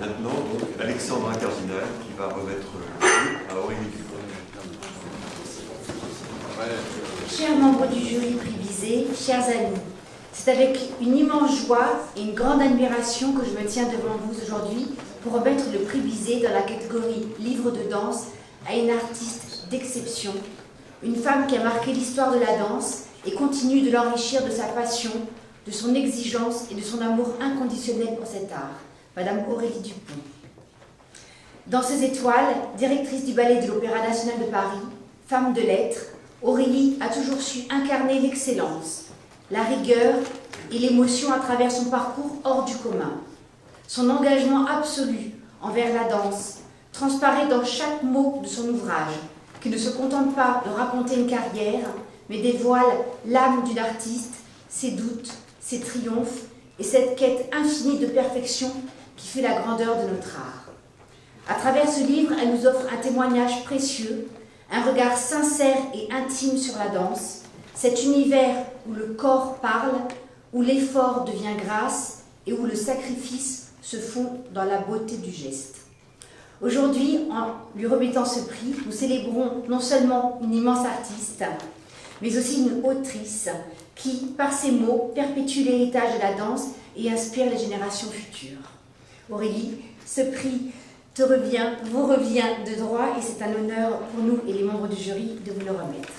maintenant donc Alexandra Cardinal qui va remettre le prix à Aurélie Dupont. Chers membres du jury Prix-Visé, chers amis, c'est avec une immense joie et une grande admiration que je me tiens devant vous aujourd'hui pour remettre le prix Visé dans la catégorie livre de danse à une artiste d'exception, une femme qui a marqué l'histoire de la danse et continue de l'enrichir de sa passion, de son exigence et de son amour inconditionnel pour cet art, Madame Aurélie Dupont. Dans ses étoiles, directrice du ballet de l'Opéra national de Paris, femme de lettres, Aurélie a toujours su incarner l'excellence, la rigueur et l'émotion à travers son parcours hors du commun. Son engagement absolu envers la danse transparaît dans chaque mot de son ouvrage, qui ne se contente pas de raconter une carrière, mais dévoile l'âme d'une artiste, ses doutes, ses triomphes et cette quête infinie de perfection qui fait la grandeur de notre art. À travers ce livre, elle nous offre un témoignage précieux, un regard sincère et intime sur la danse, cet univers où le corps parle, où l'effort devient grâce et où le sacrifice se fond dans la beauté du geste. Aujourd'hui, en lui remettant ce prix, nous célébrons non seulement une immense artiste, mais aussi une autrice qui, par ses mots, perpétue l'héritage de la danse et inspire les générations futures. Aurélie, ce prix vous revient de droit et c'est un honneur pour nous et les membres du jury de vous le remettre.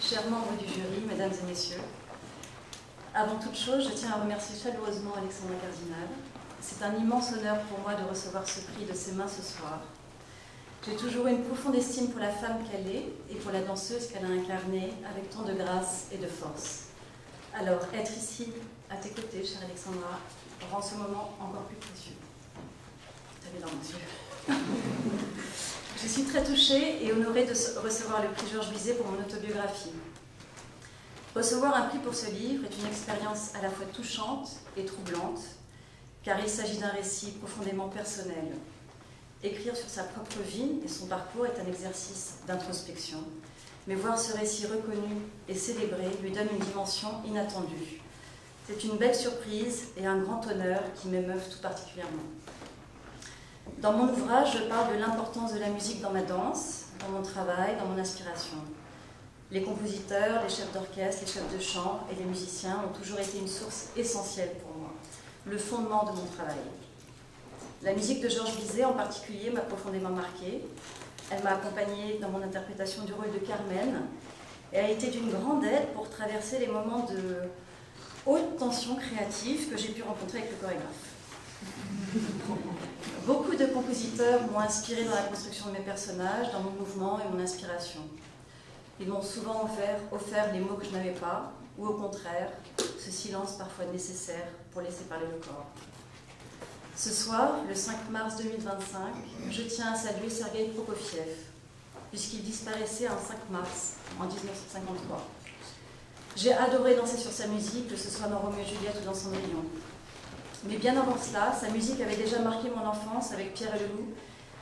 Chers membres du jury, mesdames et messieurs, avant toute chose, je tiens à remercier chaleureusement Alexandra Cardinal. C'est un immense honneur pour moi de recevoir ce prix de ses mains ce soir. J'ai toujours eu une profonde estime pour la femme qu'elle est et pour la danseuse qu'elle a incarnée avec tant de grâce et de force. Alors, être ici, à tes côtés, chère Alexandra, rend ce moment encore plus précieux. T'avais dans mes yeux. Je suis très touchée et honorée de recevoir le prix Georges Bizet pour mon autobiographie. Recevoir un prix pour ce livre est une expérience à la fois touchante et troublante, car il s'agit d'un récit profondément personnel. Écrire sur sa propre vie et son parcours est un exercice d'introspection, mais voir ce récit reconnu et célébré lui donne une dimension inattendue. C'est une belle surprise et un grand honneur qui m'émeuvent tout particulièrement. Dans mon ouvrage, je parle de l'importance de la musique dans ma danse, dans mon travail, dans mon inspiration. Les compositeurs, les chefs d'orchestre, les chefs de chant et les musiciens ont toujours été une source essentielle pour moi, le fondement de mon travail. La musique de Georges Bizet en particulier m'a profondément marquée. Elle m'a accompagnée dans mon interprétation du rôle de Carmen et a été d'une grande aide pour traverser les moments de haute tension créative que j'ai pu rencontrer avec le chorégraphe. Beaucoup de compositeurs m'ont inspirée dans la construction de mes personnages, dans mon mouvement et mon inspiration. Ils m'ont souvent offert les mots que je n'avais pas, ou au contraire, ce silence parfois nécessaire pour laisser parler le corps. Ce soir, le 5 mars 2025, je tiens à saluer Sergueï Prokofiev, puisqu'il disparaissait un 5 mars en 1953. J'ai adoré danser sur sa musique, que ce soit dans Roméo et Juliette ou dans Cendrillon. Mais bien avant cela, sa musique avait déjà marqué mon enfance avec Pierre et le Loup,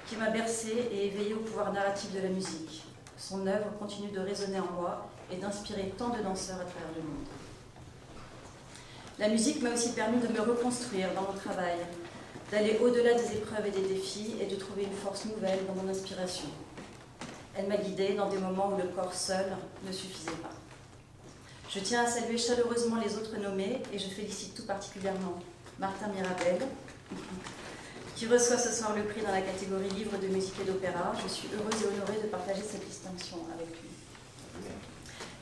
qui m'a bercée et éveillée au pouvoir narratif de la musique. Son œuvre continue de résonner en moi et d'inspirer tant de danseurs à travers le monde. La musique m'a aussi permis de me reconstruire dans mon travail, d'aller au-delà des épreuves et des défis et de trouver une force nouvelle dans mon inspiration. Elle m'a guidée dans des moments où le corps seul ne suffisait pas. Je tiens à saluer chaleureusement les autres nommés et je félicite tout particulièrement Martin Mirabel, qui reçoit ce soir le prix dans la catégorie livre de musique et d'opéra. Je suis heureuse et honorée de partager cette distinction avec lui.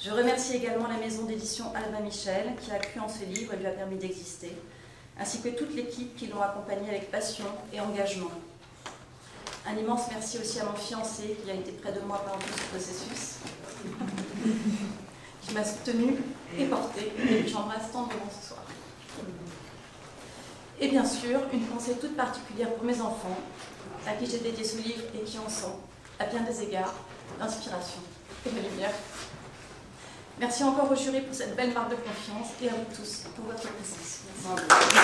Je remercie également la maison d'édition Albin Michel qui a cru en ce livre et lui a permis d'exister, ainsi que toute l'équipe qui l'ont accompagné avec passion et engagement. Un immense merci aussi à mon fiancé qui a été près de moi pendant tout ce processus, qui m'a soutenue et portée, et que j'embrasse tendrement ce soir. Et bien sûr, une pensée toute particulière pour mes enfants, à qui j'ai dédié ce livre et qui en sont, à bien des égards, l'inspiration et la lumière. Merci encore au jury pour cette belle marque de confiance et à vous tous pour votre présence. Merci.